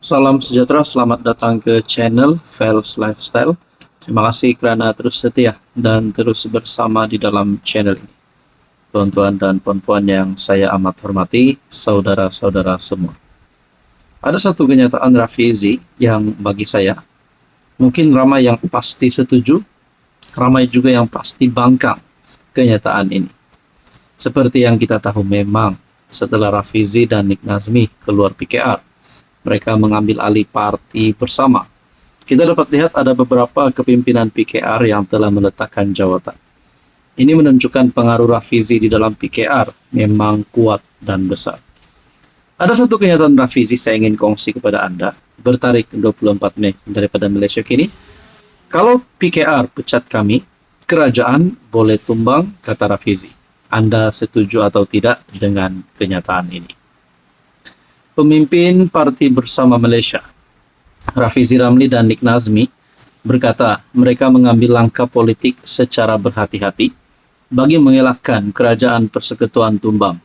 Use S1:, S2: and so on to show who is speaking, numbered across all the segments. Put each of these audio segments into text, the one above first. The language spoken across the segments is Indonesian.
S1: Salam sejahtera, selamat datang ke channel Fels Lifestyle. Terima kasih karena terus setia dan terus bersama di dalam channel ini. Tuan-tuan dan puan-puan yang saya amat hormati, saudara-saudara semua. Ada satu kenyataan Rafizi yang bagi saya, mungkin ramai yang pasti setuju, ramai juga yang pasti bangkang kenyataan ini. Seperti yang kita tahu memang, setelah Rafizi dan Nick Nazmi keluar PKR, mereka mengambil alih parti bersama. Kita dapat lihat ada beberapa kepimpinan PKR yang telah meletakkan jawatan. Ini menunjukkan pengaruh Rafizi di dalam PKR memang kuat dan besar. Ada satu kenyataan Rafizi saya ingin kongsi kepada Anda, bertarik 24 Mei daripada Malaysia kini. Kalau PKR pecat kami, kerajaan boleh tumbang, kata Rafizi. Anda setuju atau tidak dengan kenyataan ini? Pemimpin Parti Bersama Malaysia, Rafizi Ramli dan Nick Nazmi, berkata mereka mengambil langkah politik secara berhati-hati bagi mengelakkan kerajaan persekutuan tumbang.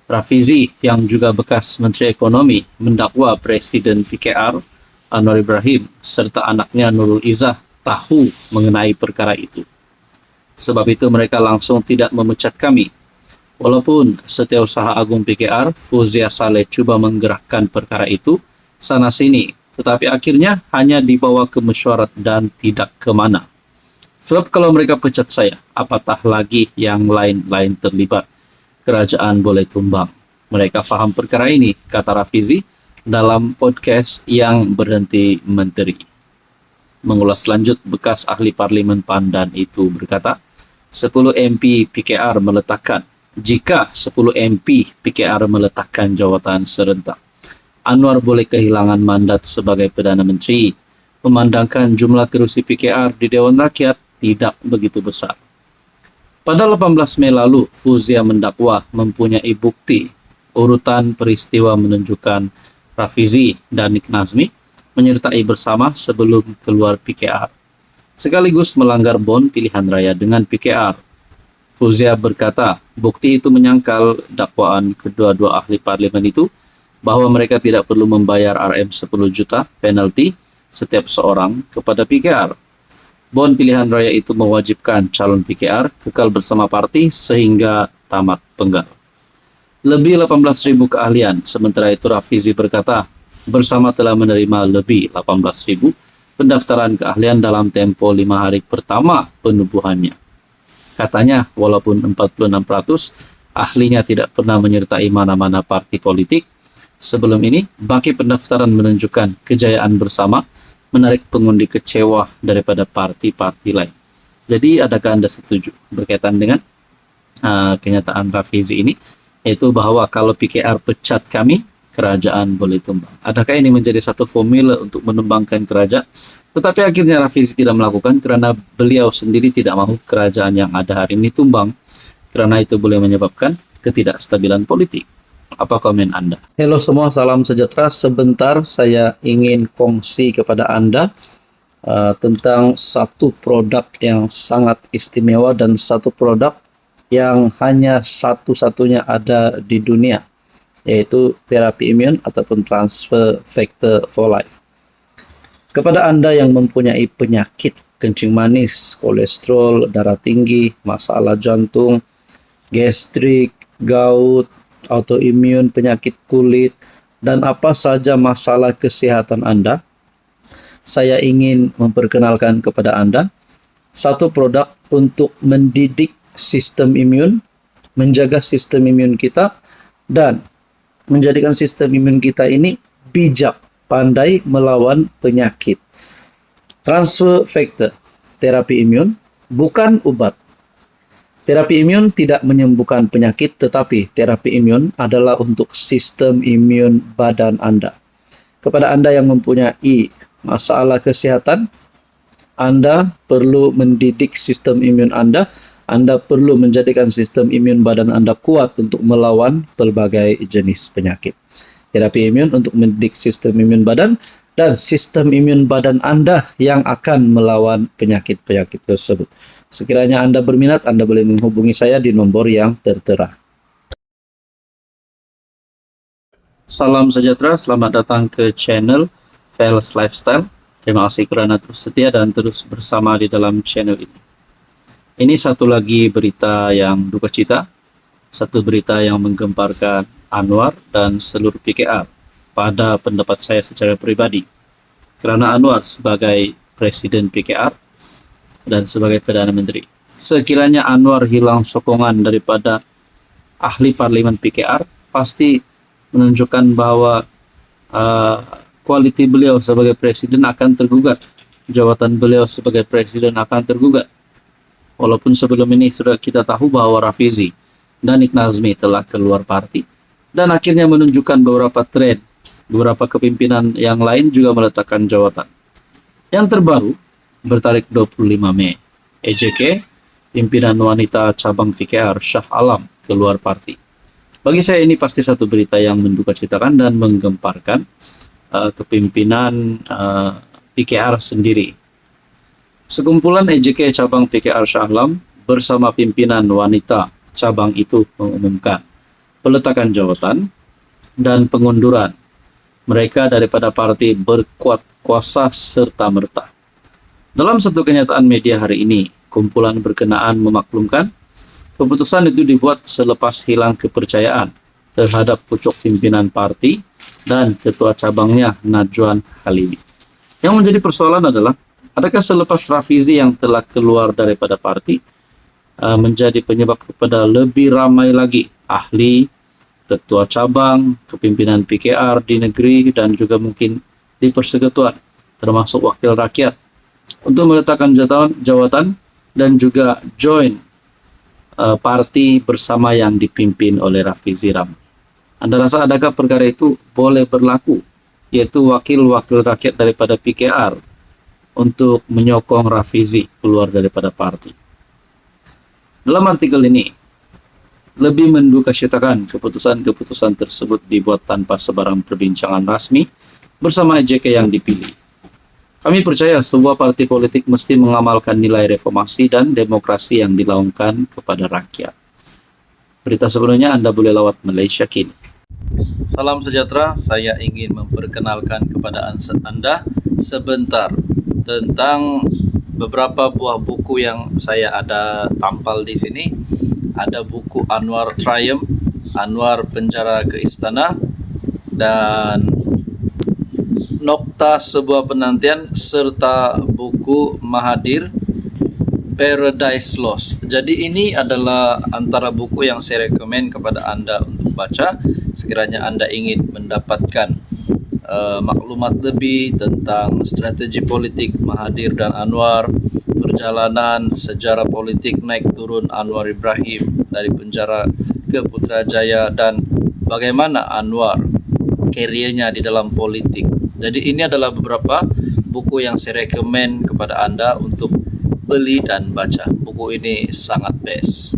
S1: Rafizi, yang juga bekas Menteri Ekonomi, mendakwa Presiden PKR, Anwar Ibrahim, serta anaknya Nurul Izzah tahu mengenai perkara itu. Sebab itu mereka langsung tidak memecat kami. Walaupun Setiausaha Agung PKR, Fuzia Saleh, cuba menggerakkan perkara itu sana-sini, tetapi akhirnya hanya dibawa ke mesyuarat dan tidak kemana. Sebab kalau mereka pecat saya, apatah lagi yang lain-lain terlibat. Kerajaan boleh tumbang. Mereka faham perkara ini, kata Rafizi dalam podcast Yang Berhenti Menteri. Mengulas lanjut, bekas ahli Parlimen Pandan itu berkata, 10 MP PKR meletakkan, jika 10 MP PKR meletakkan jawatan serentak, Anwar boleh kehilangan mandat sebagai Perdana Menteri, memandangkan jumlah kerusi PKR di Dewan Rakyat tidak begitu besar. Pada 18 Mei lalu, Fuzia mendakwa mempunyai bukti urutan peristiwa menunjukkan Rafizi dan Nick Nazmi menyertai bersama sebelum keluar PKR, sekaligus melanggar bon pilihan raya dengan PKR. Fuzia berkata, bukti itu menyangkal dakwaan kedua-dua ahli parlimen itu bahwa mereka tidak perlu membayar RM 10 juta penalti setiap seorang kepada PKR. Bon pilihan raya itu mewajibkan calon PKR kekal bersama parti sehingga tamat penggal. Lebih 18.000 keahlian, sementara itu Rafizi berkata, bersama telah menerima lebih 18.000 pendaftaran keahlian dalam tempo 5 hari pertama penubuhannya. Katanya, walaupun 46% ahlinya tidak pernah menyertai mana-mana parti politik, sebelum ini, baki pendaftaran menunjukkan kejayaan bersama menarik pengundi kecewa daripada parti-parti lain. Jadi, adakah Anda setuju berkaitan dengan kenyataan Rafizi ini, yaitu bahwa kalau PKR pecat kami, kerajaan boleh tumbang? Adakah ini menjadi satu formula untuk menumbangkan kerajaan? Tetapi akhirnya Rafizi tidak melakukan karena beliau sendiri tidak mahu kerajaan yang ada hari ini tumbang, karena itu boleh menyebabkan ketidakstabilan politik. Apa komen Anda? Halo semua, salam sejahtera. Sebentar saya ingin kongsi kepada Anda tentang satu produk yang sangat istimewa dan satu produk yang hanya satu-satunya ada di dunia, yaitu terapi imun ataupun transfer factor for life. Kepada Anda yang mempunyai penyakit kencing manis, kolesterol, darah tinggi, masalah jantung, gastrik, gout, autoimun, penyakit kulit, dan apa saja masalah kesehatan Anda, saya ingin memperkenalkan kepada Anda satu produk untuk mendidik sistem imun, menjaga sistem imun kita, dan menjadikan sistem imun kita ini bijak, pandai melawan penyakit. Transfer factor, terapi imun, bukan obat. Terapi imun tidak menyembuhkan penyakit, tetapi terapi imun adalah untuk sistem imun badan Anda. Kepada Anda yang mempunyai masalah kesehatan, Anda perlu mendidik sistem imun Anda. Anda perlu menjadikan sistem imun badan Anda kuat untuk melawan berbagai jenis penyakit. Terapi imun untuk mendidik sistem imun badan dan sistem imun badan Anda yang akan melawan penyakit-penyakit tersebut. Sekiranya Anda berminat, Anda boleh menghubungi saya di nomor yang tertera. Salam sejahtera, selamat datang ke channel Fels Lifestyle. Terima kasih kerana terus setia dan terus bersama di dalam channel ini. Ini satu lagi berita yang duka cita, satu berita yang menggemparkan Anwar dan seluruh PKR pada pendapat saya secara pribadi. Kerana Anwar sebagai Presiden PKR dan sebagai Perdana Menteri. Sekiranya Anwar hilang sokongan daripada ahli parlimen PKR, pasti menunjukkan bahwa kualiti beliau sebagai presiden akan tergugat. Jawatan beliau sebagai presiden akan tergugat. Walaupun sebelum ini sudah kita tahu bahwa Rafizi dan Danik Nazmi telah keluar parti dan akhirnya menunjukkan beberapa tren, beberapa kepimpinan yang lain juga meletakkan jawatan. Yang terbaru, bertarik 25 Mei, EJK, pimpinan wanita cabang PKR Shah Alam, keluar parti. Bagi saya ini pasti satu berita yang mendukacitakan dan menggemparkan kepimpinan PKR sendiri. Sekumpulan EJK cabang PKR Shah Alam bersama pimpinan wanita cabang itu mengumumkan peletakan jawatan dan pengunduran mereka daripada parti berkuat kuasa serta-merta. Dalam satu kenyataan media hari ini, kumpulan berkenaan memaklumkan keputusan itu dibuat selepas hilang kepercayaan terhadap pucuk pimpinan parti dan ketua cabangnya Najwan Halimi. Yang menjadi persoalan adalah, adakah selepas Rafizi yang telah keluar daripada parti menjadi penyebab kepada lebih ramai lagi ahli, ketua cabang, kepimpinan PKR di negeri dan juga mungkin di persekutuan, termasuk wakil rakyat, untuk meletakkan jawatan dan juga join parti bersama yang dipimpin oleh Rafizi Ramli. Anda rasa adakah perkara itu boleh berlaku, yaitu wakil-wakil rakyat daripada PKR untuk menyokong Rafizi keluar daripada parti? Dalam artikel ini, lebih mendukacitakan keputusan-keputusan tersebut dibuat tanpa sebarang perbincangan rasmi bersama EJK yang dipilih. Kami percaya sebuah parti politik mesti mengamalkan nilai reformasi dan demokrasi yang dilaungkan kepada rakyat. Berita sebelumnya Anda boleh lawat Malaysia Kini. Salam sejahtera, saya ingin memperkenalkan kepada Anda sebentar tentang beberapa buah buku yang saya ada tampal di sini. Ada buku Anwar Triumph, Anwar Penjara ke Istana, dan Nokta Sebuah Penantian, serta buku Mahathir Paradise Lost. Jadi ini adalah antara buku yang saya rekomen kepada Anda untuk baca sekiranya Anda ingin mendapatkan maklumat lebih tentang strategi politik Mahathir dan Anwar, perjalanan sejarah politik naik turun Anwar Ibrahim dari penjara ke Putrajaya, dan bagaimana Anwar karirnya di dalam politik. Jadi ini adalah beberapa buku yang saya rekomen kepada Anda untuk beli dan baca. Buku ini sangat best.